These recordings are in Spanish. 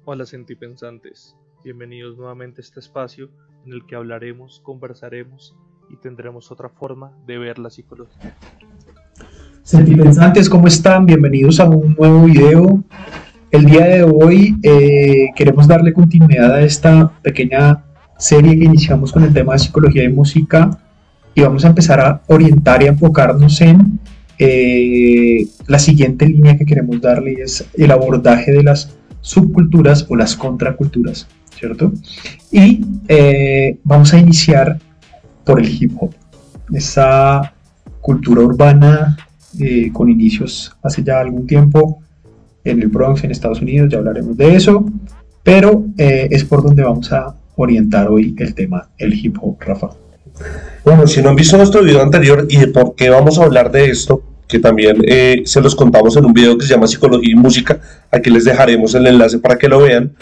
Hola sentipensantes, bienvenidos nuevamente a este espacio en el que hablaremos, conversaremos y tendremos otra forma de ver la psicología. Sentipensantes, ¿cómo están? Bienvenidos a un nuevo video. El día de hoy queremos darle continuidad a esta pequeña serie que iniciamos con el tema de psicología y música y vamos a empezar a orientar y a enfocarnos en la siguiente línea que queremos darle, y es el abordaje de las subculturas o las contraculturas, ¿cierto? Y vamos a iniciar por el hip hop, esa cultura urbana con inicios hace ya algún tiempo en el Bronx, en Estados Unidos. Ya hablaremos de eso, pero es por donde vamos a orientar hoy el tema, el hip hop, Rafa. Bueno, si no han visto nuestro video anterior y de por qué vamos a hablar de esto, que también se los contamos en un video que se llama Psicología y Música, aquí les dejaremos el enlace para que lo vean.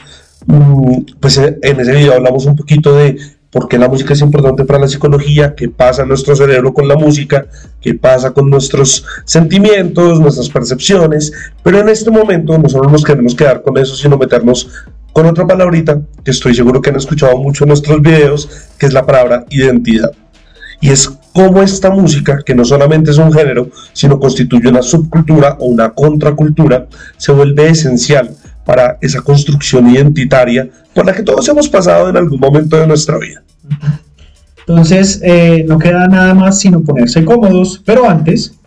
Pues en ese video hablamos un poquito de por qué la música es importante para la psicología, qué pasa en nuestro cerebro con la música, qué pasa con nuestros sentimientos, nuestras percepciones, pero en este momento no solo nos queremos quedar con eso, sino meternos con otra palabrita que estoy seguro que han escuchado mucho en nuestros videos, que es la palabra identidad. Y es cómo esta música, que no solamente es un género, sino constituye una subcultura o una contracultura, se vuelve esencial para esa construcción identitaria por la que todos hemos pasado en algún momento de nuestra vida. Entonces, no queda nada más sino ponerse cómodos, pero antes,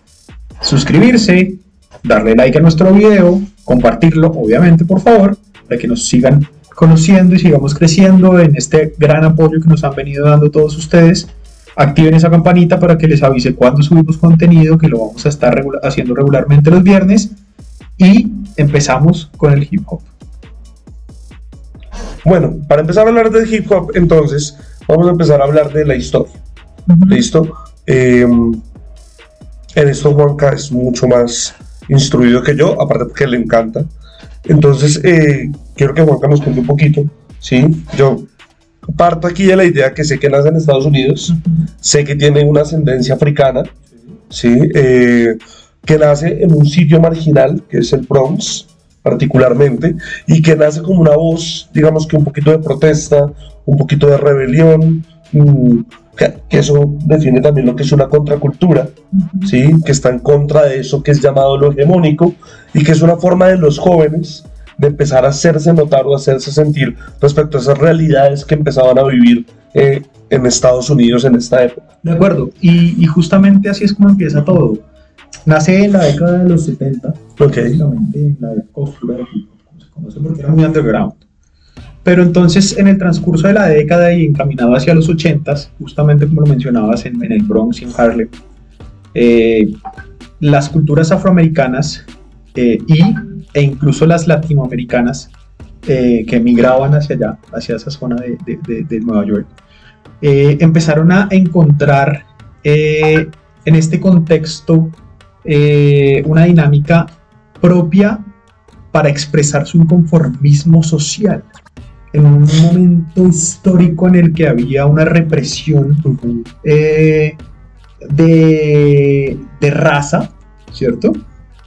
suscribirse, darle like a nuestro video, compartirlo, obviamente, por favor, para que nos sigan conociendo y sigamos creciendo en este gran apoyo que nos han venido dando todos ustedes. Activen esa campanita para que les avise cuando subimos contenido, que lo vamos a estar haciendo regularmente los viernes. Y empezamos con el hip hop. Bueno, para empezar a hablar del hip hop, entonces, vamos a empezar a hablar de la historia. ¿Listo? En esto Juanca es mucho más instruido que yo, aparte porque le encanta. Entonces, quiero que Juanca nos cuente un poquito, ¿sí? Yo parto aquí de la idea que sé que nace en Estados Unidos, sé que tiene una ascendencia africana, ¿sí? Que nace en un sitio marginal, que es el Bronx, particularmente, y que nace como una voz, digamos que un poquito de protesta, un poquito de rebelión, que eso define también lo que es una contracultura, ¿sí? Que está en contra de eso que es llamado lo hegemónico, y que es una forma de los jóvenes de empezar a hacerse notar o hacerse sentir respecto a esas realidades que empezaban a vivir en Estados Unidos en esta época. De acuerdo, y justamente así es como empieza todo. Nace en la década de los 70, básicamente en la costura del hip hop, como se conoce, porque era muy underground. Pero entonces, en el transcurso de la década y encaminado hacia los 80s, justamente como lo mencionabas, en el Bronx y en Harlem, las culturas afroamericanas e incluso las latinoamericanas que emigraban hacia allá, hacia esa zona de Nueva York, empezaron a encontrar en este contexto una dinámica propia para expresar su inconformismo social en un momento histórico en el que había una represión de raza, ¿cierto?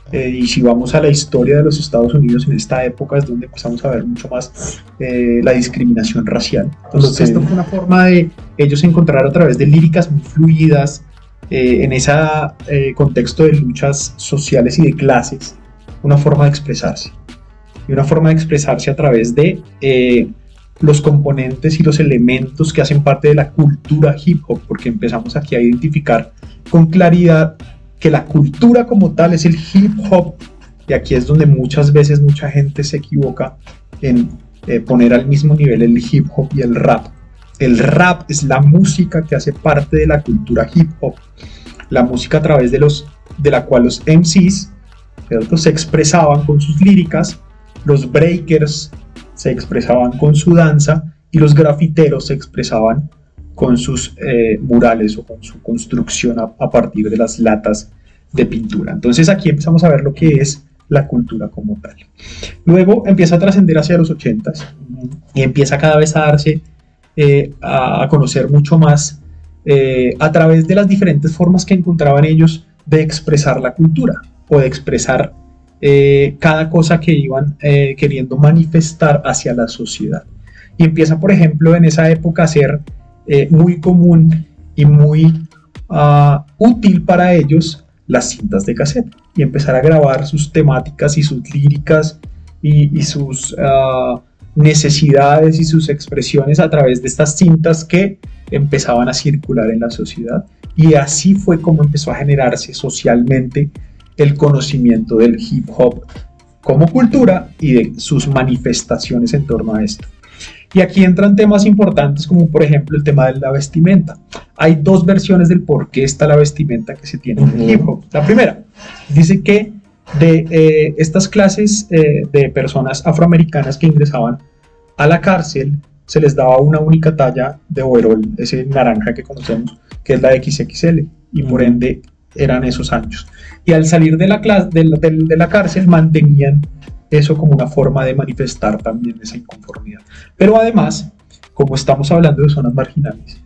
Y si vamos a la historia de los Estados Unidos en esta época es donde empezamos a ver mucho más la discriminación racial. Entonces esto fue una forma de ellos encontrar a través de líricas muy fluidas en ese contexto de luchas sociales y de clases, una forma de expresarse. Y una forma de expresarse a través de los componentes y los elementos que hacen parte de la cultura hip hop, porque empezamos aquí a identificar con claridad que la cultura como tal es el hip hop, y aquí es donde muchas veces mucha gente se equivoca en poner al mismo nivel el hip hop y el rap. El rap es la música que hace parte de la cultura hip hop, la música a través de la cual los MCs, ¿cierto?, se expresaban con sus líricas, los breakers se expresaban con su danza y los grafiteros se expresaban con sus murales o con su construcción a partir de las latas de pintura. Entonces aquí empezamos a ver lo que es la cultura como tal. Luego empieza a trascender hacia los 80s y empieza cada vez a darse a conocer mucho más a través de las diferentes formas que encontraban ellos de expresar la cultura o de expresar cada cosa que iban queriendo manifestar hacia la sociedad. Y empieza, por ejemplo, en esa época a ser muy común y muy útil para ellos las cintas de cassette y empezar a grabar sus temáticas y sus líricas y sus necesidades y sus expresiones a través de estas cintas que empezaban a circular en la sociedad. Y así fue como empezó a generarse socialmente el conocimiento del hip hop como cultura y de sus manifestaciones en torno a esto. Y aquí entran temas importantes como por ejemplo el tema de la vestimenta. Hay dos versiones del por qué está la vestimenta que se tiene en el hip hop. La primera dice que de estas clases de personas afroamericanas que ingresaban a la cárcel se les daba una única talla de overol, ese naranja que conocemos, que es la XXL, y por ende eran esos anchos. Y al salir de la cárcel mantenían eso como una forma de manifestar también esa inconformidad. Pero además, como estamos hablando de zonas marginales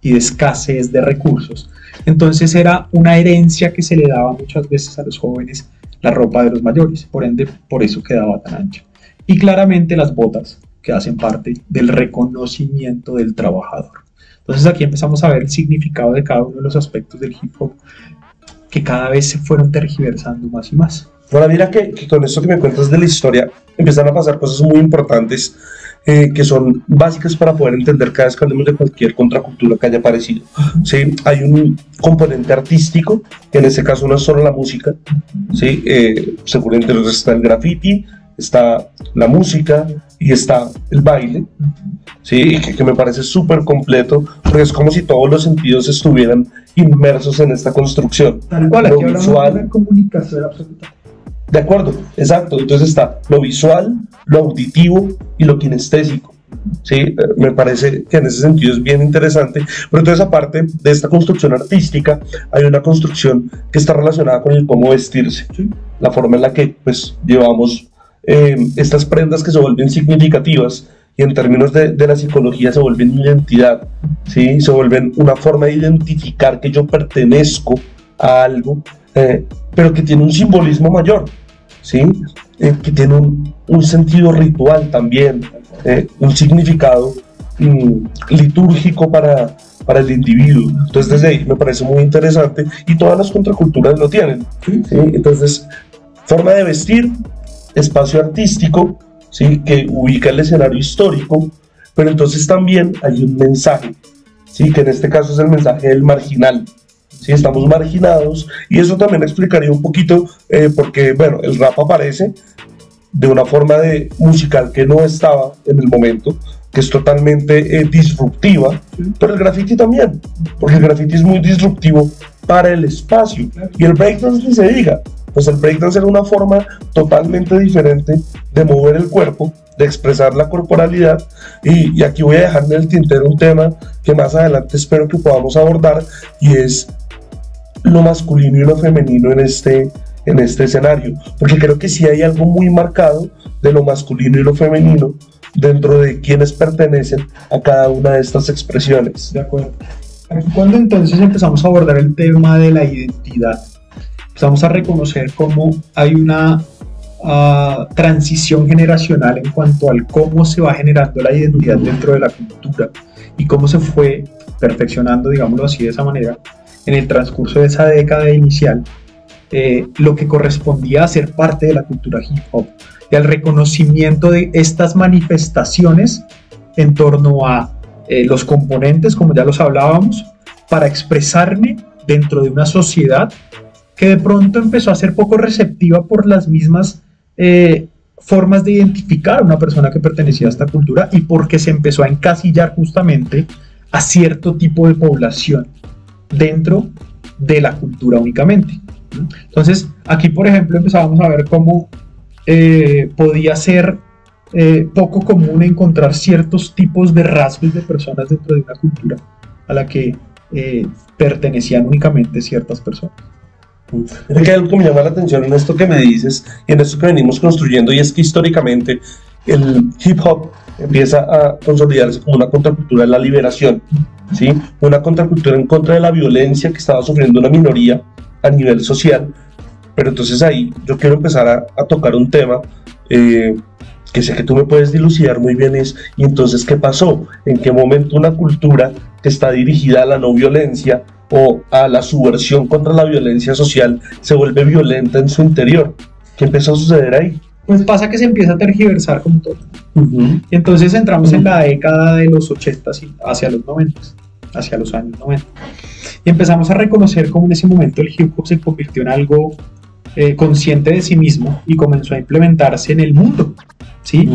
y de escasez de recursos, entonces era una herencia que se le daba muchas veces a los jóvenes la ropa de los mayores, por ende, por eso quedaba tan ancha. Y claramente las botas, que hacen parte del reconocimiento del trabajador. Entonces aquí empezamos a ver el significado de cada uno de los aspectos del hip hop que cada vez se fueron tergiversando más y más. Ahora mira que con esto que me cuentas de la historia empiezan a pasar cosas muy importantes que son básicas para poder entender cada vez que hablemos de cualquier contracultura que haya aparecido. ¿Sí? Hay un componente artístico, que en este caso no es solo la música, ¿sí? Seguramente está el graffiti, está la música y está el baile, ¿sí? que me parece súper completo, porque es como si todos los sentidos estuvieran inmersos en esta construcción. Tal cual, aquí hablamos de la comunicación absoluta. De acuerdo, exacto. Entonces está lo visual, lo auditivo y lo kinestésico. Sí, me parece que en ese sentido es bien interesante. Pero entonces, aparte de esta construcción artística, hay una construcción que está relacionada con el cómo vestirse, ¿sí? La forma en la que pues llevamos estas prendas que se vuelven significativas y en términos de la psicología se vuelven identidad, ¿sí? Se vuelven una forma de identificar que yo pertenezco a algo, pero que tiene un simbolismo mayor, ¿sí? Que tiene un sentido ritual también, un significado litúrgico para el individuo. Entonces desde ahí me parece muy interesante y todas las contraculturas lo tienen, ¿sí? Entonces, forma de vestir, espacio artístico, ¿sí? Que ubica el escenario histórico, pero entonces también hay un mensaje, ¿sí? Que en este caso es el mensaje del marginal. Sí, estamos marginados y eso también explicaría un poquito porque, bueno, el rap aparece de una forma musical que no estaba en el momento, que es totalmente disruptiva, pero el graffiti también, porque el graffiti es muy disruptivo para el espacio y el breakdance, ni se diga, pues el breakdance era una forma totalmente diferente de mover el cuerpo, de expresar la corporalidad y aquí voy a dejar en el tintero un tema que más adelante espero que podamos abordar y es lo masculino y lo femenino en este escenario, porque creo que sí hay algo muy marcado de lo masculino y lo femenino dentro de quienes pertenecen a cada una de estas expresiones. De acuerdo. Aquí cuando entonces empezamos a abordar el tema de la identidad, empezamos a reconocer cómo hay una transición generacional en cuanto al cómo se va generando la identidad dentro de la cultura y cómo se fue perfeccionando, digámoslo así de esa manera, en el transcurso de esa década inicial, lo que correspondía a ser parte de la cultura hip hop y al reconocimiento de estas manifestaciones en torno a los componentes, como ya los hablábamos, para expresarme dentro de una sociedad que de pronto empezó a ser poco receptiva por las mismas formas de identificar a una persona que pertenecía a esta cultura y porque se empezó a encasillar justamente a cierto tipo de población dentro de la cultura únicamente. Entonces, aquí por ejemplo empezábamos a ver cómo podía ser poco común encontrar ciertos tipos de rasgos de personas dentro de una cultura a la que pertenecían únicamente ciertas personas. Es que hay algo que me llama la atención en esto que me dices y en esto que venimos construyendo, y es que históricamente el hip hop empieza a consolidarse como una contracultura de la liberación, ¿sí? Una contracultura en contra de la violencia que estaba sufriendo una minoría a nivel social, Pero entonces ahí yo quiero empezar a tocar un tema que sé que tú me puedes dilucidar muy bien, y entonces ¿qué pasó? ¿En qué momento una cultura que está dirigida a la no violencia o a la subversión contra la violencia social se vuelve violenta en su interior? ¿Qué empezó a suceder ahí? Pues pasa que se empieza a tergiversar como todo. Y entonces entramos en la década de los 80 y hacia los 90, hacia los años 90. Y empezamos a reconocer cómo en ese momento el hip hop se convirtió en algo consciente de sí mismo y comenzó a implementarse en el mundo, ¿sí?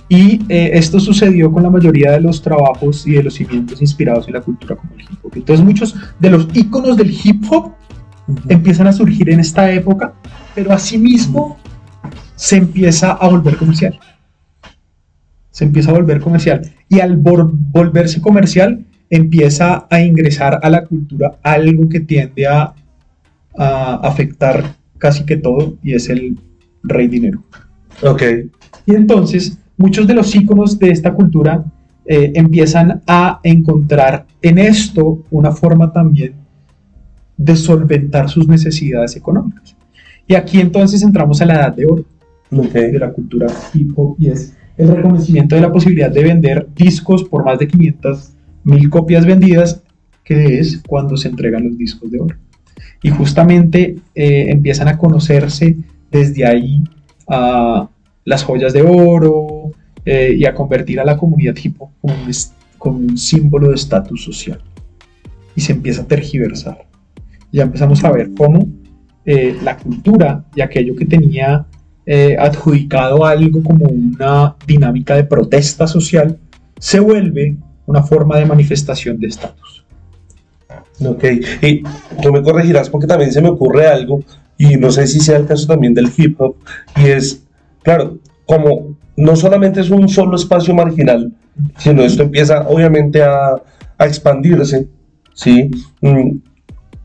Y esto sucedió con la mayoría de los trabajos y de los cimientos inspirados en la cultura como el hip hop. Entonces muchos de los íconos del hip hop empiezan a surgir en esta época, pero asimismo se empieza a volver comercial. Se empieza a volver comercial. Y al volverse comercial, empieza a ingresar a la cultura algo que tiende a afectar casi que todo, y es el rey dinero. Ok. Y entonces, muchos de los íconos de esta cultura empiezan a encontrar en esto una forma también de solventar sus necesidades económicas. Y aquí entonces entramos a la edad de oro de la cultura hip hop, y es el reconocimiento de la posibilidad de vender discos por más de 500,000 copias vendidas, que es cuando se entregan los discos de oro. Y justamente empiezan a conocerse desde ahí las joyas de oro y a convertir a la comunidad hip hop como un símbolo de estatus social. Y se empieza a tergiversar. Ya empezamos a ver cómo la cultura y aquello que tenía adjudicado algo como una dinámica de protesta social se vuelve una forma de manifestación de estatus. Ok, y tú me corregirás porque también se me ocurre algo, y no sé si sea el caso también del hip hop, y es, claro, como no solamente es un solo espacio marginal, sino esto empieza obviamente a expandirse, ¿sí?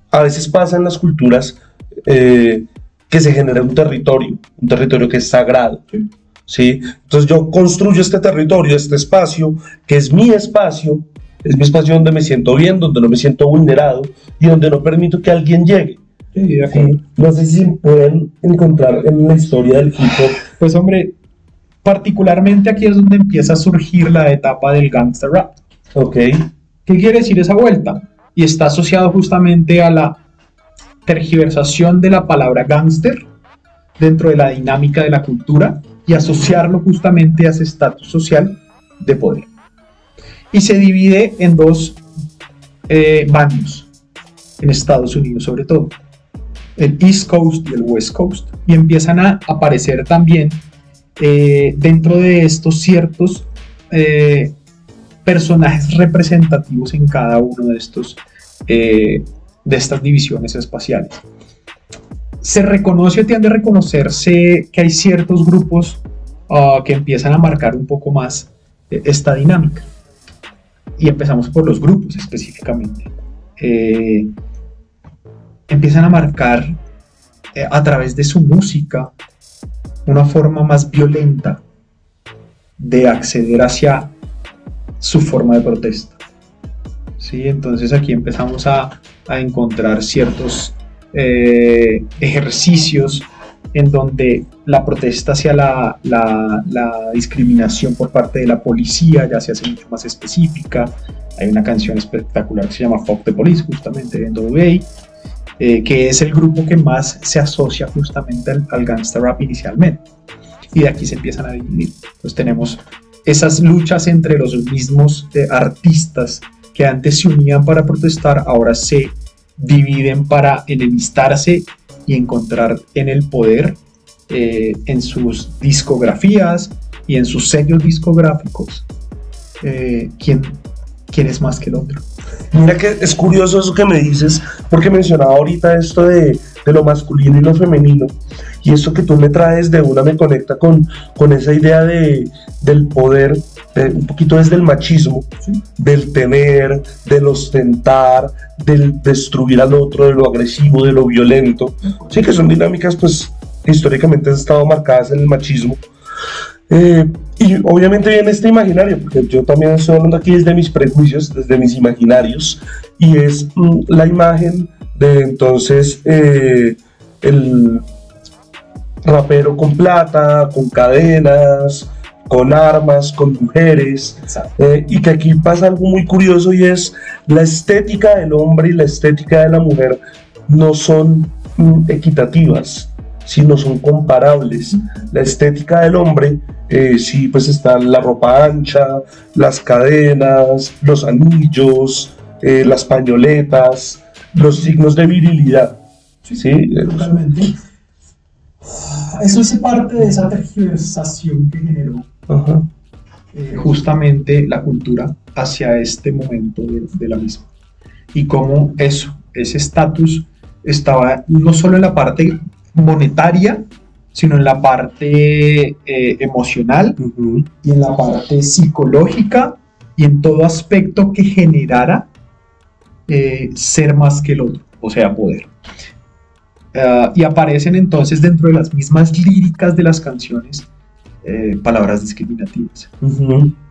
A veces pasa en las culturas que se genera un territorio que es sagrado, ¿sí? Entonces yo construyo este territorio, este espacio, que es mi espacio donde me siento bien, donde no me siento vulnerado y donde no permito que alguien llegue. Sí, no sé si pueden encontrar en la historia del hip hop. Pues hombre, particularmente aquí es donde empieza a surgir la etapa del gangster rap. Ok. ¿Qué quiere decir esa vuelta? Y está asociado justamente a la tergiversación de la palabra gangster dentro de la dinámica de la cultura y asociarlo justamente a ese estatus social de poder. Y se divide en dos bandos en Estados Unidos, sobre todo el East Coast y el West Coast, y empiezan a aparecer también dentro de estos ciertos personajes representativos en cada uno de estos de estas divisiones espaciales. Se reconoce o tiende a reconocerse que hay ciertos grupos que empiezan a marcar un poco más esta dinámica. Y empezamos por los grupos específicamente. Empiezan a marcar a través de su música una forma más violenta de acceder hacia su forma de protesta. ¿Sí? Entonces aquí empezamos a encontrar ciertos ejercicios en donde la protesta hacia la discriminación por parte de la policía ya se hace mucho más específica. Hay una canción espectacular que se llama Fuck the Police, justamente de NWA, que es el grupo que más se asocia justamente al gangster rap inicialmente, y de aquí se empiezan a dividir. Entonces tenemos esas luchas entre los mismos artistas que antes se unían para protestar, ahora se dividen para enemistarse y encontrar en el poder en sus discografías y en sus sellos discográficos quién es más que el otro. Mira que es curioso eso que me dices, porque mencionaba ahorita esto de lo masculino y lo femenino, y esto que tú me traes de una me conecta con esa idea del poder, un poquito desde el machismo, ¿sí? Del tener, del ostentar, del destruir al otro, de lo agresivo, de lo violento, sí, que son dinámicas pues que históricamente han estado marcadas en el machismo. Y obviamente viene este imaginario, porque yo también estoy hablando aquí desde mis prejuicios, desde mis imaginarios, y es la imagen de entonces el rapero con plata, con cadenas, con armas, con mujeres, y que aquí pasa algo muy curioso y es la estética del hombre y la estética de la mujer no son equitativas, sino son comparables. La estética del hombre, sí, pues está la ropa ancha, las cadenas, los anillos, las pañoletas, los signos de virilidad. Sí, totalmente. Eso hace parte de esa tergiversación que generó justamente la cultura hacia este momento de la misma. Y cómo ese estatus estaba no solo en la parte monetaria, sino en la parte emocional y en la parte psicológica y en todo aspecto que generara ser más que el otro, o sea, poder. Y aparecen entonces dentro de las mismas líricas de las canciones palabras discriminativas.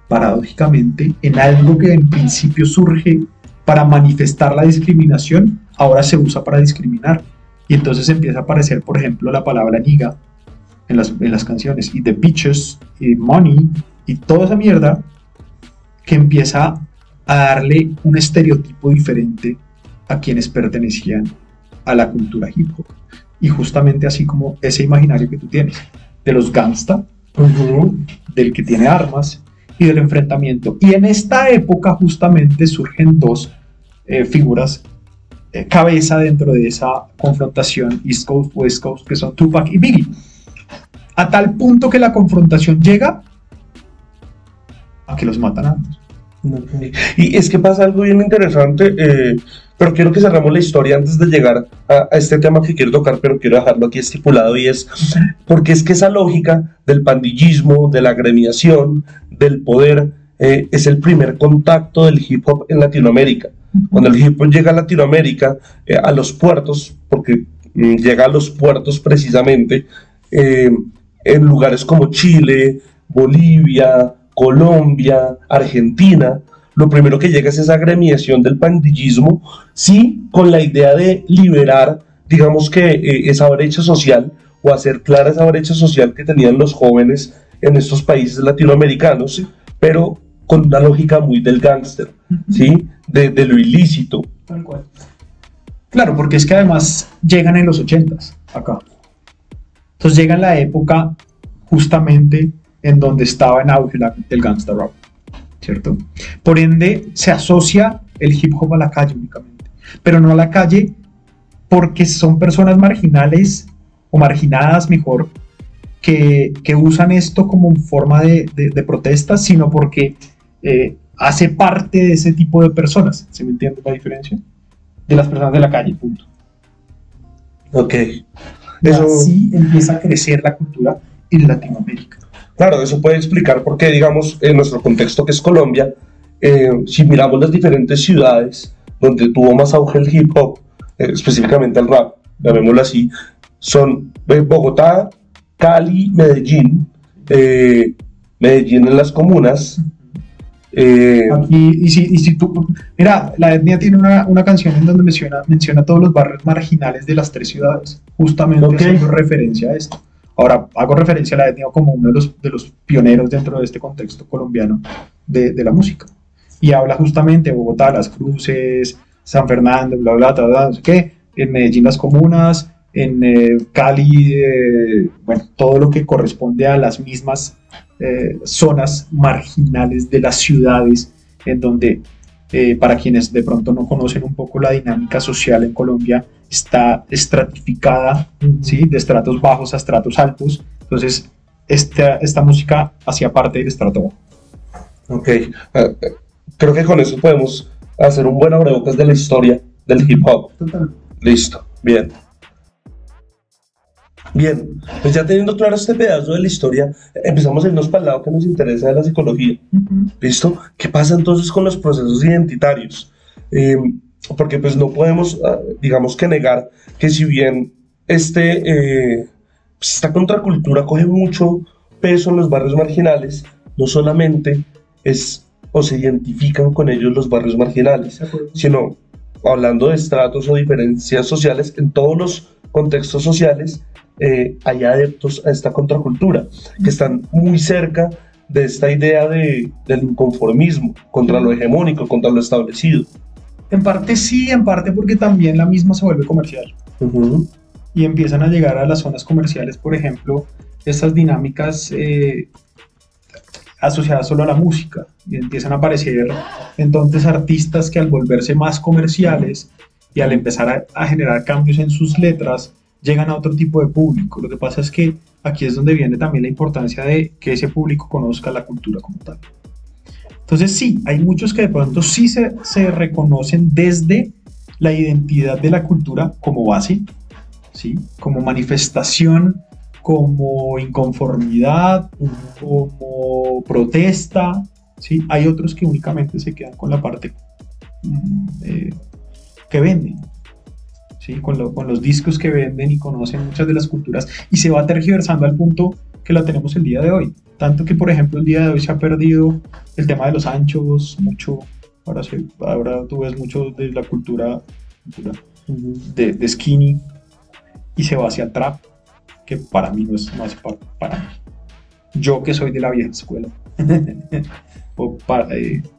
Paradójicamente, en algo que en principio surge para manifestar la discriminación, ahora se usa para discriminar. Y entonces empieza a aparecer, por ejemplo, la palabra nigga en las canciones, y the bitches, y money, y toda esa mierda que empieza a darle un estereotipo diferente a quienes pertenecían a la cultura hip hop. Y justamente así como ese imaginario que tú tienes de los gangsta, del que tiene armas y del enfrentamiento. Y en esta época justamente surgen dos figuras cabeza dentro de esa confrontación East Coast, West Coast, que son Tupac y Biggie. A tal punto que la confrontación llega a que los matan a ambos. Y es que pasa algo bien interesante, pero quiero que cerramos la historia antes de llegar a este tema que quiero tocar, pero quiero dejarlo aquí estipulado, y es porque es que esa lógica del pandillismo, de la agremiación, del poder, es el primer contacto del hip hop en Latinoamérica. Cuando el hip hop llega a Latinoamérica, a los puertos, porque llega a los puertos precisamente, en lugares como Chile, Bolivia, Colombia, Argentina, lo primero que llega es esa agremiación del pandillismo, sí, con la idea de liberar, digamos que esa brecha social, o hacer clara esa brecha social que tenían los jóvenes en estos países latinoamericanos, ¿sí? Pero con una lógica muy del gángster, ¿sí? De lo ilícito. Tal cual. Claro, porque es que además llegan en los 80s acá. Entonces llega en la época justamente en donde estaba en auge el gangsta rap, ¿cierto? Por ende, se asocia el hip hop a la calle únicamente, pero no a la calle porque son personas marginales o marginadas mejor que usan esto como forma de protesta, sino porque hace parte de ese tipo de personas. ¿Se me entiende la diferencia? De las personas de la calle, punto. Ok. Y así empieza a crecer la cultura en Latinoamérica. Claro, eso puede explicar por qué, digamos, en nuestro contexto que es Colombia, si miramos las diferentes ciudades donde tuvo más auge el hip hop, específicamente el rap, llamémoslo así, son Bogotá, Cali, Medellín, Medellín en las comunas. Aquí, y si tú, mira, la etnia tiene una canción en donde menciona todos los barrios marginales de las tres ciudades, justamente haciendo referencia a esto. Ahora, hago referencia a la etnia como uno de los pioneros dentro de este contexto colombiano de la música. Y habla justamente de Bogotá, Las Cruces, San Fernando, bla, bla, bla, bla, no sé qué, en Medellín las comunas, en Cali, bueno, todo lo que corresponde a las mismas zonas marginales de las ciudades, en donde, para quienes de pronto no conocen un poco la dinámica social en Colombia, está estratificada, ¿sí? De estratos bajos a estratos altos. Entonces, esta música hacía parte del estrato bajo. Ok, creo que con eso podemos hacer un buen abrebocas de la historia del hip hop. Total. Listo, bien. Bien, pues ya teniendo claro este pedazo de la historia, empezamos a irnos para el lado que nos interesa de la psicología. ¿Listo? ¿Qué pasa entonces con los procesos identitarios? Porque pues no podemos, digamos que negar que si bien esta contracultura coge mucho peso en los barrios marginales, no solamente es o se identifican con ellos los barrios marginales, sino hablando de estratos o diferencias sociales, en todos los contextos sociales hay adeptos a esta contracultura, que están muy cerca de esta idea del inconformismo, contra lo hegemónico, contra lo establecido. En parte sí, en parte porque también la misma se vuelve comercial. Y empiezan a llegar a las zonas comerciales, por ejemplo, estas dinámicas asociadas solo a la música, y empiezan a aparecer entonces artistas que al volverse más comerciales y al empezar a generar cambios en sus letras, llegan a otro tipo de público. Lo que pasa es que aquí es donde viene también la importancia de que ese público conozca la cultura como tal. Entonces sí, hay muchos que de pronto sí se reconocen desde la identidad de la cultura como base, ¿sí? Como manifestación, como inconformidad, como protesta, ¿sí? Hay otros que únicamente se quedan con la parte que venden, ¿sí? Con los discos que venden y conocen muchas de las culturas, y se va tergiversando al punto que la tenemos el día de hoy. Tanto que, por ejemplo, el día de hoy se ha perdido el tema de los anchos, mucho. Ahora tú ves mucho de la cultura de skinny, y se va hacia el trap, que para mí no es para mí. Yo que soy de la vieja escuela,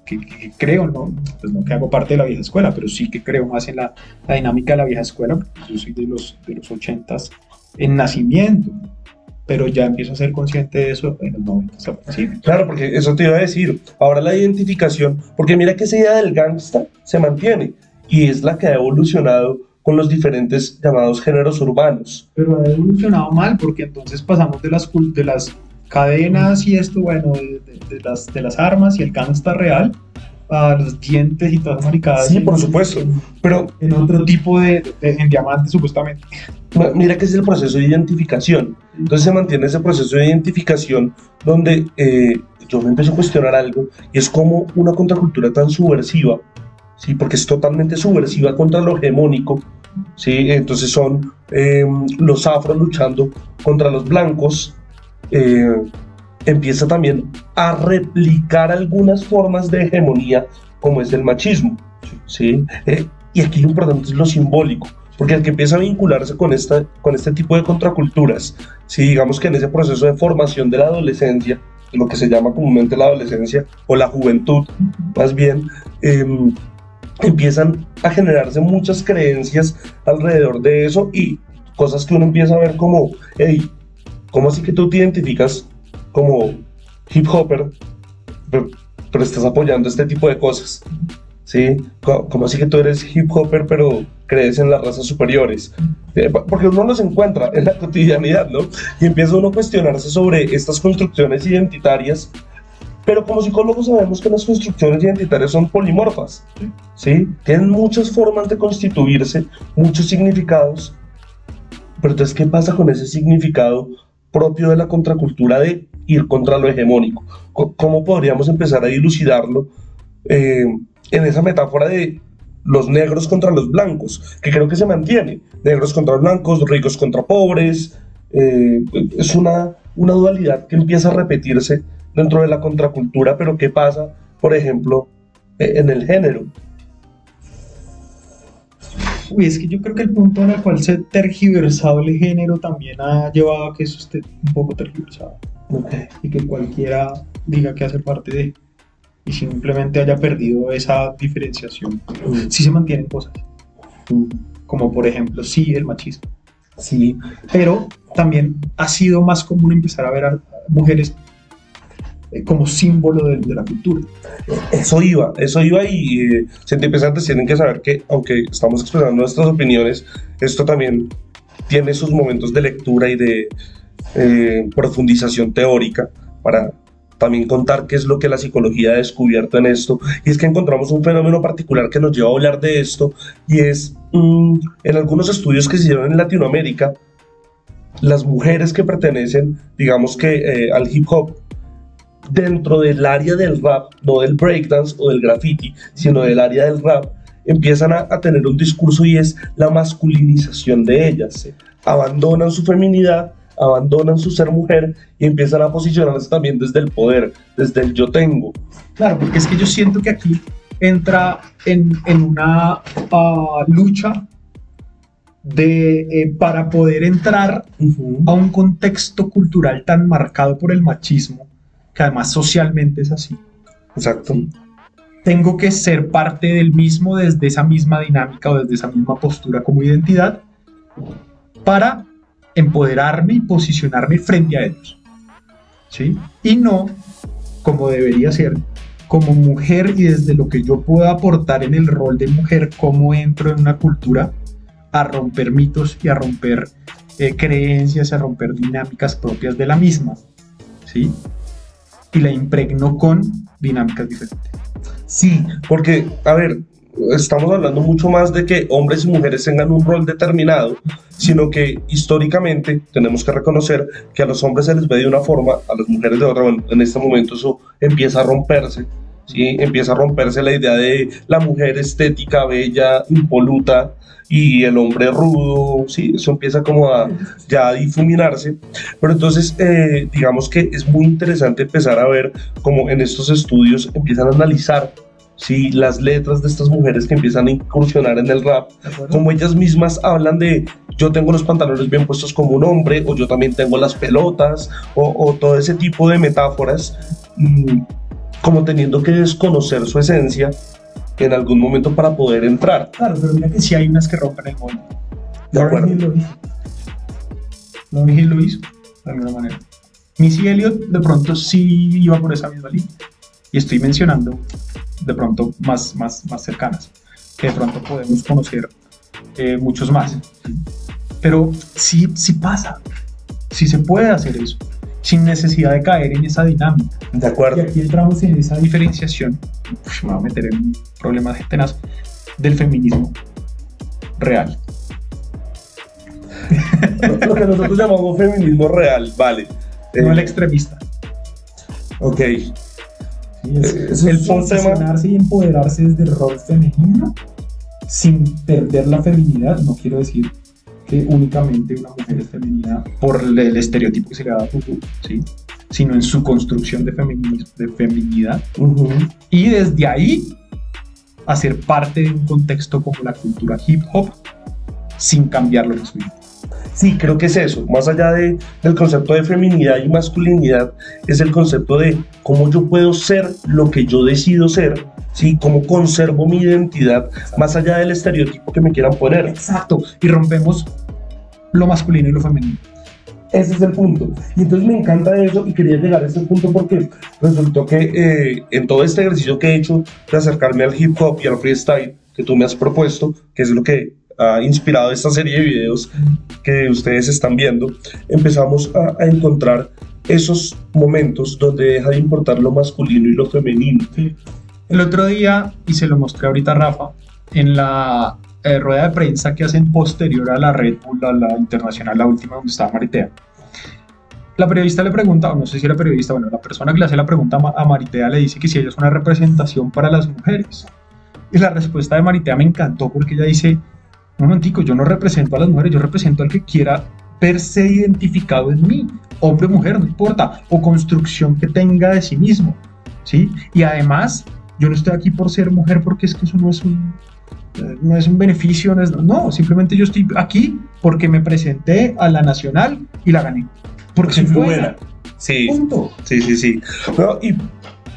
que creo, pues no que hago parte de la vieja escuela, pero sí que creo más en la dinámica de la vieja escuela, porque yo soy de los 80s en nacimiento, pero ya empiezo a ser consciente de eso en los 90s. Sí. Claro, porque eso te iba a decir, ahora la identificación, porque mira que esa idea del gangsta se mantiene, y es la que ha evolucionado con los diferentes llamados géneros urbanos. Pero ha evolucionado mal, porque entonces pasamos de las cadenas y esto, bueno, de las armas y el gangsta real, a los dientes y todas las maricadas. Sí, por supuesto, pero en otro tipo en diamantes, supuestamente. Mira que es el proceso de identificación. Entonces se mantiene ese proceso de identificación donde yo me empiezo a cuestionar algo, y es como una contracultura tan subversiva, ¿sí? Porque es totalmente subversiva contra lo hegemónico, ¿sí? Entonces son los afros luchando contra los blancos. Empieza también a replicar algunas formas de hegemonía, como es el machismo, ¿sí? Y aquí lo importante es lo simbólico, porque el que empieza a vincularse con este tipo de contraculturas, ¿sí? Digamos que en ese proceso de formación de la adolescencia, lo que se llama comúnmente la adolescencia o la juventud, más bien, empiezan a generarse muchas creencias alrededor de eso, y cosas que uno empieza a ver como, hey, ¿cómo así que tú te identificas como hip hopper, pero estás apoyando este tipo de cosas? ¿Sí? ¿Cómo así que tú eres hip hopper pero crees en las razas superiores? Porque uno los encuentra en la cotidianidad, ¿no? Y empieza uno a cuestionarse sobre estas construcciones identitarias, pero como psicólogos sabemos que las construcciones identitarias son polimorfas, ¿sí? Tienen muchas formas de constituirse, muchos significados, pero entonces, ¿qué pasa con ese significado propio de la contracultura de ir contra lo hegemónico? ¿Cómo podríamos empezar a dilucidarlo en esa metáfora de los negros contra los blancos, que creo que se mantiene? Negros contra blancos, ricos contra pobres. Es una dualidad que empieza a repetirse dentro de la contracultura, pero ¿qué pasa, por ejemplo, en el género? Uy, es que yo creo que el punto en el cual se ha tergiversado el género también ha llevado a que eso esté un poco tergiversado. Okay. Y que cualquiera diga que hace parte de, y simplemente haya perdido esa diferenciación. Sí se mantienen cosas, como por ejemplo, sí, el machismo. Sí. Pero también ha sido más común empezar a ver a mujeres como símbolo de la cultura. Eso iba y empezantes tienen que saber que, aunque estamos expresando nuestras opiniones, esto también tiene sus momentos de lectura y de profundización teórica, para también contar qué es lo que la psicología ha descubierto en esto. Y es que encontramos un fenómeno particular que nos lleva a hablar de esto, y es en algunos estudios que se hicieron en Latinoamérica, las mujeres que pertenecen, digamos que al hip hop, dentro del área del rap, no del breakdance o del graffiti, sino del área del rap, empiezan a tener un discurso, y es la masculinización de ellas. Abandonan su feminidad, abandonan su ser mujer, y empiezan a posicionarse también desde el poder, desde el yo tengo. Claro, porque es que yo siento que aquí entra en una lucha para poder entrar a un contexto cultural tan marcado por el machismo, que además socialmente es así. Exacto. Tengo que ser parte del mismo desde esa misma dinámica o desde esa misma postura como identidad para empoderarme y posicionarme frente a ellos, ¿sí? Y no, como debería ser, como mujer y desde lo que yo pueda aportar en el rol de mujer, cómo entro en una cultura a romper mitos y a romper creencias, a romper dinámicas propias de la misma, ¿sí? Y la impregno con dinámicas diferentes. Sí, porque, a ver, estamos hablando mucho más de que hombres y mujeres tengan un rol determinado, sino que históricamente tenemos que reconocer que a los hombres se les ve de una forma, a las mujeres de otra. Bueno, en este momento eso empieza a romperse, ¿sí? Empieza a romperse la idea de la mujer estética, bella, impoluta, y el hombre rudo, sí, eso empieza como a ya a difuminarse. Pero entonces digamos que es muy interesante empezar a ver cómo en estos estudios empiezan a analizar, sí, las letras de estas mujeres que empiezan a incursionar en el rap, como ellas mismas hablan de yo tengo los pantalones bien puestos como un hombre, o yo también tengo las pelotas, o todo ese tipo de metáforas, como teniendo que desconocer su esencia en algún momento para poder entrar. Claro, pero mira que sí hay unas que rompen el molde. De acuerdo. Lauryn Hill lo hizo, de alguna manera. Missy Elliott de pronto sí iba por esa misma línea. Y estoy mencionando de pronto más cercanas, que de pronto podemos conocer muchos más. Pero sí pasa, sí se puede hacer eso, sin necesidad de caer en esa dinámica. De acuerdo. Y aquí entramos en esa diferenciación, me voy a meter en un problema tenaz, del feminismo real. Lo que nosotros llamamos feminismo real, vale. No el extremista. Ok. Sí, es el posicionarse y empoderarse desde el rol femenino sin perder la feminidad. No quiero decir que únicamente una mujer es femenina por el estereotipo que se le da a Tutu, ¿sí? Sino en su construcción de feminidad. Y desde ahí hacer parte de un contexto como la cultura hip hop sin cambiar lo que soy. Sí, creo que es eso, más allá del concepto de feminidad y masculinidad, es el concepto de cómo yo puedo ser lo que yo decido ser, ¿sí? Cómo conservo mi identidad, más allá del estereotipo que me quieran poner. Exacto, y rompemos lo masculino y lo femenino. Ese es el punto, y entonces me encanta eso y quería llegar a ese punto porque resultó que en todo este ejercicio que he hecho de acercarme al hip hop y al freestyle que tú me has propuesto, que es lo que ha inspirado esta serie de videos que ustedes están viendo, empezamos a encontrar esos momentos donde deja de importar lo masculino y lo femenino. Sí. El otro día, y se lo mostré ahorita a Rafa, en la rueda de prensa que hacen posterior a la Red Bull, a la internacional, la última donde estaba Maritea, la periodista le pregunta, o no sé si era periodista, bueno, la persona que le hace la pregunta a Maritea le dice que si ella es una representación para las mujeres. Y la respuesta de Maritea me encantó porque ella dice: un momentico, yo no represento a las mujeres, yo represento al que quiera verse identificado en mí, hombre o mujer, no importa, o construcción que tenga de sí mismo, ¿sí? Y además, yo no estoy aquí por ser mujer porque es que eso no es un beneficio, no, simplemente yo estoy aquí porque me presenté a la nacional y la gané, porque soy buena. Sí, punto. Sí. No, y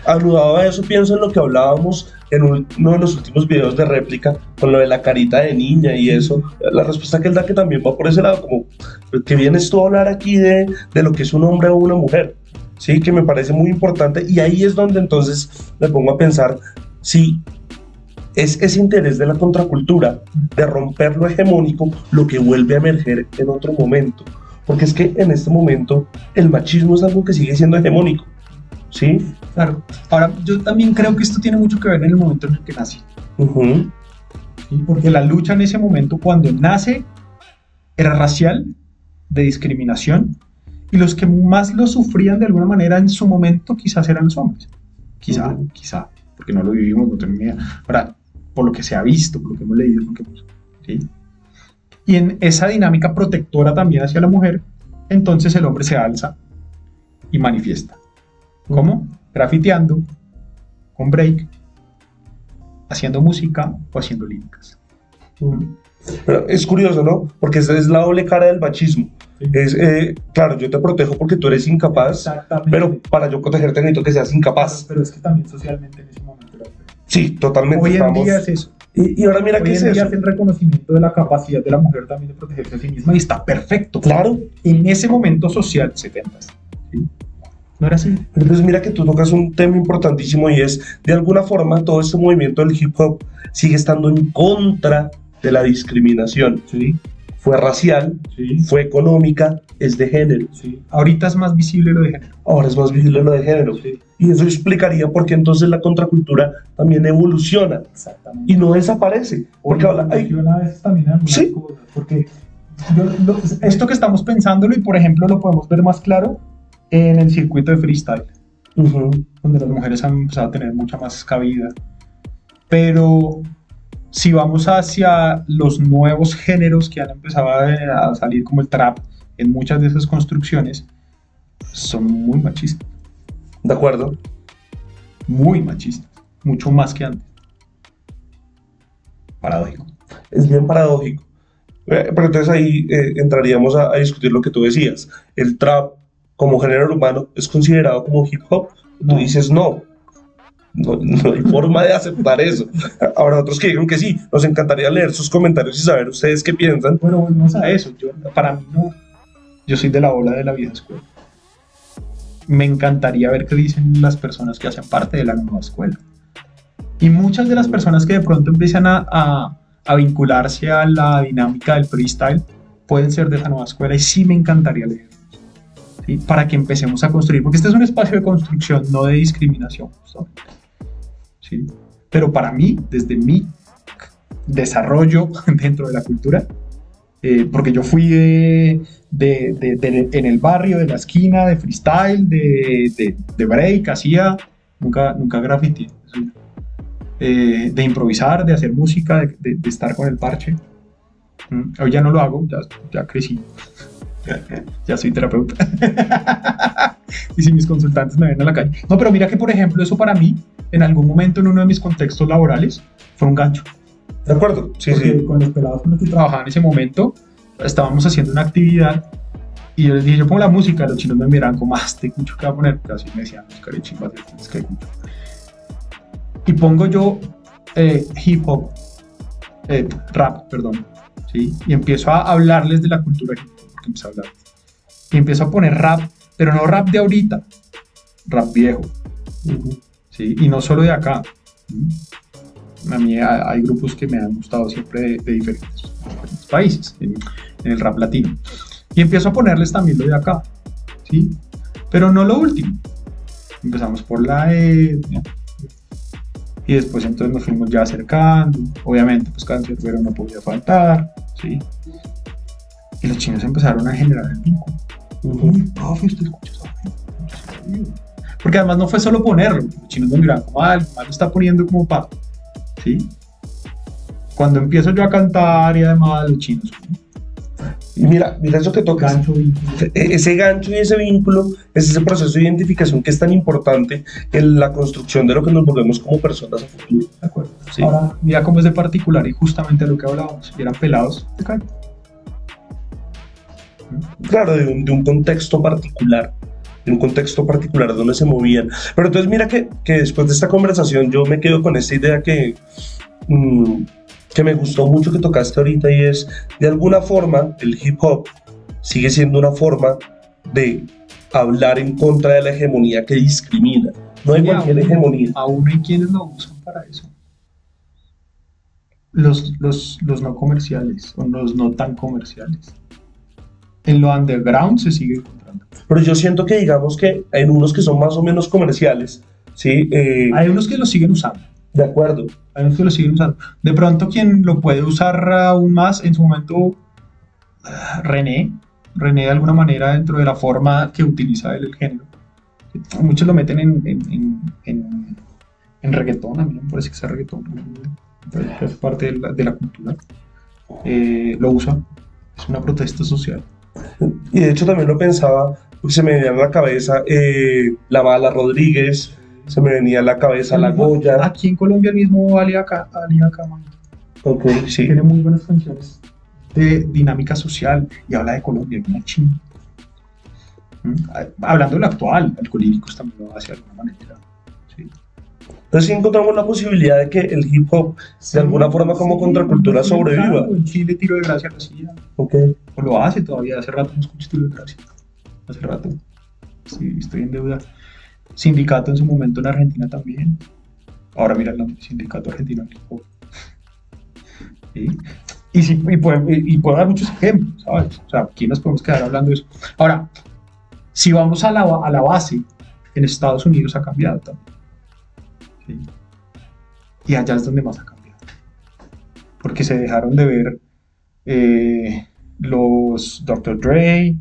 anudado a eso, pienso en lo que hablábamos en uno de los últimos videos de réplica con lo de la carita de niña y eso, la respuesta que él da que también va por ese lado, como que vienes tú a hablar aquí de lo que es un hombre o una mujer, sí, que me parece muy importante, y ahí es donde entonces me pongo a pensar si es ese interés de la contracultura, de romper lo hegemónico, lo que vuelve a emerger en otro momento, porque es que en este momento el machismo es algo que sigue siendo hegemónico. ¿Sí? Claro. Ahora, yo también creo que esto tiene mucho que ver en el momento en el que nace. ¿Sí? Porque la lucha en ese momento, cuando nace, era racial, de discriminación, y los que más lo sufrían de alguna manera en su momento quizás eran los hombres. Quizá, porque no lo vivimos, no tenemos ni idea. Ahora, por lo que se ha visto, por lo que hemos leído, ¿sí? Y en esa dinámica protectora también hacia la mujer, entonces el hombre se alza y manifiesta. ¿Cómo? Grafiteando, con break, haciendo música o haciendo líricas. Pero es curioso, ¿no? Porque esa es la doble cara del machismo. Sí. Es, claro, yo te protejo porque tú eres incapaz, Exactamente. pero para yo protegerte necesito que seas incapaz. Pero es que también socialmente en ese momento era feo. Sí, totalmente. Hoy en estamos... día es eso. Y ahora mira Hoy qué es en día eso. es el reconocimiento de la capacidad de la mujer también de protegerse a sí misma y está perfecto. Claro. En ese momento social, 70, ¿sí? No era así. Pero entonces mira que tú tocas un tema importantísimo y es, de alguna forma, todo este movimiento del hip hop sigue estando en contra de la discriminación. Sí, Fue racial, sí, fue económica, es de género. sí. Ahorita es más visible lo de género. Ahora es más visible lo de género. Sí, Y eso explicaría por qué entonces la contracultura también evoluciona exactamente. y no desaparece. Porque ahora hay... Funciona a veces también en algunas Sí. cosas. Porque esto que estamos pensándolo, y por ejemplo lo podemos ver más claro en el circuito de freestyle, Ujú. donde las mujeres han empezado a tener mucha más cabida. Pero si vamos hacia los nuevos géneros que han empezado a salir, como el trap, en muchas de esas construcciones, son muy machistas, De acuerdo. muy machistas, mucho más que antes. Paradójico. Es bien paradójico. Pero entonces ahí entraríamos a discutir lo que tú decías. El trap como género urbano es considerado como hip hop. Tú No. dices no. No hay forma de aceptar eso. Habrá otros que digan que sí. Nos encantaría leer sus comentarios y saber ustedes qué piensan. Bueno, volvemos a eso. Para mí no. Yo soy de la ola de la vieja escuela. Me encantaría ver qué dicen las personas que hacen parte de la nueva escuela. Y muchas de las personas que de pronto empiezan a vincularse a la dinámica del freestyle pueden ser de esa nueva escuela y sí me encantaría leer. ¿Sí? Para que empecemos a construir, porque este es un espacio de construcción, no de discriminación, justamente. ¿Sí? Pero para mí, desde mi desarrollo dentro de la cultura, porque yo fui en el barrio, de la esquina, de freestyle, de break, hacía, nunca graffiti, de improvisar, de hacer música, de estar con el parche. Hoy ya no lo hago, ya crecí. Ya soy terapeuta. Y si mis consultantes me ven a la calle. No, pero mira que, por ejemplo, eso para mí, en algún momento en uno de mis contextos laborales, fue un gancho. ¿De acuerdo? Sí, Porque sí. con los pelados con los que trabajaba en ese momento, estábamos haciendo una actividad y yo les dije, yo pongo la música, los chinos me miraban como, este cucho que va a poner, así me decían, buscaré chimbas, es que cucho. Y pongo yo hip hop, rap, perdón, ¿sí? Y empiezo a hablarles de la cultura hip hop, porque empiezo a hablar. Y empiezo a poner rap, pero no rap de ahorita, rap viejo, ¿sí? Y no solo de acá. A mí hay grupos que me han gustado siempre de diferentes países, en el rap latino. Y empiezo a ponerles también lo de acá, ¿sí? Pero no lo último. Empezamos por la etnia. Y después entonces nos fuimos ya acercando. Obviamente, pues Canserbero no podía faltar, ¿sí? Y los chinos empezaron a generar el vínculo. Uy, profe, usted escucha eso. Porque además no fue solo ponerlo. Los chinos me miraban como, el mal lo está poniendo como para... ¿Sí? Cuando empiezo yo a cantar y además los chinos... Y mira eso que tocas. Gancho, vínculo. Ese gancho y ese vínculo es ese proceso de identificación que es tan importante en la construcción de lo que nos volvemos como personas a futuro. De acuerdo. Sí. Ahora, mira cómo es de particular y justamente lo que hablábamos. Y eran pelados de calle. Claro, de un contexto particular. De un contexto particular donde se movían. Pero entonces mira que después de esta conversación yo me quedo con esta idea que me gustó mucho que tocaste ahorita, y es, de alguna forma, el hip hop sigue siendo una forma de hablar en contra de la hegemonía que discrimina. No hay Y cualquier aún- hegemonía. Aún hay quienes lo usan para eso. Los no comerciales o los no tan comerciales. En lo underground se sigue encontrando. Pero yo siento que, digamos que hay unos que son más o menos comerciales, ¿sí? Hay unos que lo siguen usando. De acuerdo. Hay unos que lo siguen usando. De pronto quien lo puede usar aún más en su momento, René de alguna manera dentro de la forma que utiliza él el género. Muchos lo meten en reggaetón, a mí no me parece que sea reggaetón, que es parte de la cultura. Lo usa, es una protesta social. Y de hecho también lo pensaba, porque se me venía a la cabeza la Mala Rodríguez, se me venía a la cabeza la Goya. Aquí en Colombia el mismo Ali Akama. Ok, sí. Tiene muy buenas canciones de dinámica social y habla de Colombia, una chimba. Hablando de lo actual, Alcohólicos también lo hace de alguna manera. Sí. Entonces sí encontramos la posibilidad de que el hip hop, de alguna forma como contracultura, sobreviva. En Chile Tiro de Gracia lo hacía, Ok. o lo hace todavía, hace rato no escucho Tiro de Gracia. Hace rato. Sí, estoy en deuda. Sindicato en su momento en Argentina también. Ahora mira el nombre, Sindicato Argentino de Hip Hop. ¿Sí? Y puedo dar muchos ejemplos, ¿sabes? O sea, aquí nos podemos quedar hablando de eso. Ahora, si vamos a la base, en Estados Unidos ha cambiado también. ¿Sí? Y allá es donde más ha cambiado. Porque se dejaron de ver los Dr. Dre,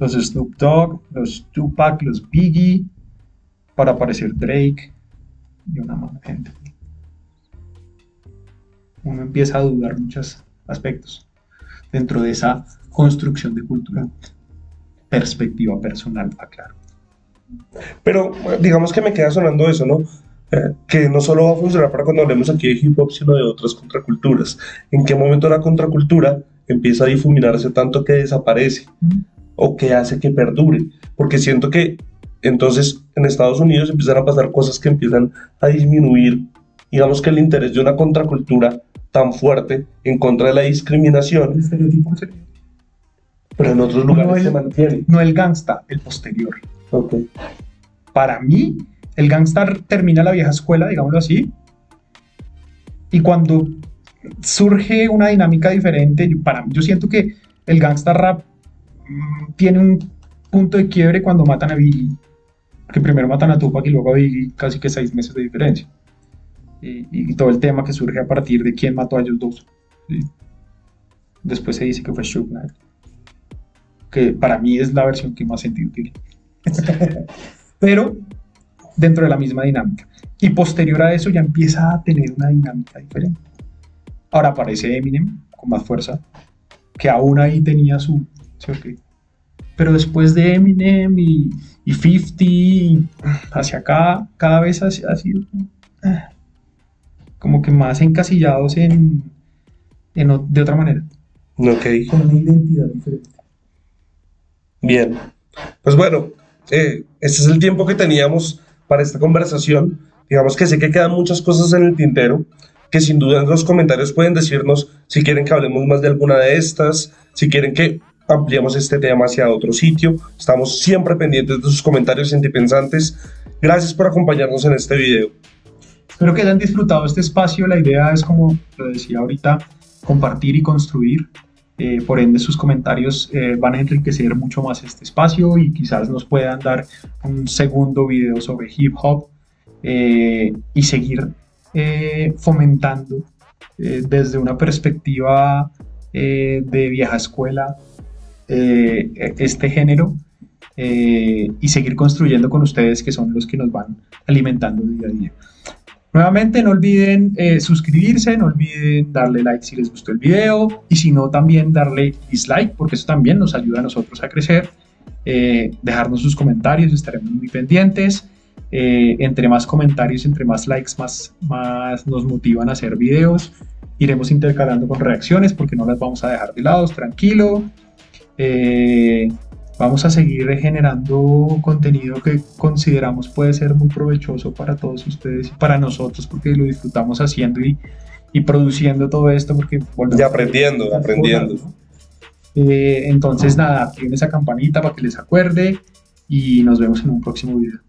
los Snoop Dogg, los Tupac, los Biggie, para aparecer Drake y una mano de gente. Uno empieza a dudar muchos aspectos dentro de esa construcción de cultura. Perspectiva personal, aclaro. Pero digamos que me queda sonando eso, ¿no? Que no solo va a funcionar para cuando hablemos aquí de hip hop, sino de otras contraculturas. ¿En qué momento la contracultura empieza a difuminarse tanto que desaparece? ¿O que hace que perdure? Porque siento que entonces en Estados Unidos empiezan a pasar cosas que empiezan a disminuir, digamos que el interés de una contracultura tan fuerte en contra de la discriminación. El estereotipo sería. Pero en otros lugares se mantiene. No el gangsta, el posterior. Ok. Para mí, el gangsta termina la vieja escuela, digámoslo así, y cuando surge una dinámica diferente, yo siento que el gangsta rap tiene un punto de quiebre cuando matan a Biggie, que primero matan a Tupac y luego a Biggie, casi que 6 meses de diferencia, y todo el tema que surge a partir de quién mató a ellos dos. ¿Sí? Después se dice que fue Suge Knight, que para mí es la versión que más sentido tiene. Pero dentro de la misma dinámica. Y posterior a eso ya empieza a tener una dinámica diferente. Ahora aparece Eminem con más fuerza, que aún ahí tenía su... ¿sí, okay? Pero después de Eminem y 50 hacia acá, cada vez ha sido como que más encasillados de otra manera. Ok. Con una identidad diferente. Bien. Pues bueno, este es el tiempo que teníamos para esta conversación. Digamos que sé que quedan muchas cosas en el tintero, que sin duda en los comentarios pueden decirnos si quieren que hablemos más de alguna de estas, si quieren que ampliemos este tema hacia otro sitio. Estamos siempre pendientes de sus comentarios sentipensantes. Gracias por acompañarnos en este video. Espero que hayan disfrutado este espacio. La idea es, como lo decía ahorita, compartir y construir. Por ende, sus comentarios van a enriquecer mucho más este espacio y quizás nos puedan dar un segundo video sobre hip hop y seguir fomentando desde una perspectiva de vieja escuela este género y seguir construyendo con ustedes, que son los que nos van alimentando día a día. Nuevamente, no olviden suscribirse, no olviden darle like si les gustó el video, y si no, también darle dislike, porque eso también nos ayuda a nosotros a crecer. Dejarnos sus comentarios, estaremos muy pendientes. Entre más comentarios, entre más likes, más nos motivan a hacer videos. Iremos intercalando con reacciones, porque no las vamos a dejar de lado, tranquilo. Vamos a seguir generando contenido que consideramos puede ser muy provechoso para todos ustedes y para nosotros, porque lo disfrutamos haciendo y produciendo todo esto, porque y aprendiendo. Cosas, ¿no? Entonces nada, activen esa campanita para que les acuerde y nos vemos en un próximo video.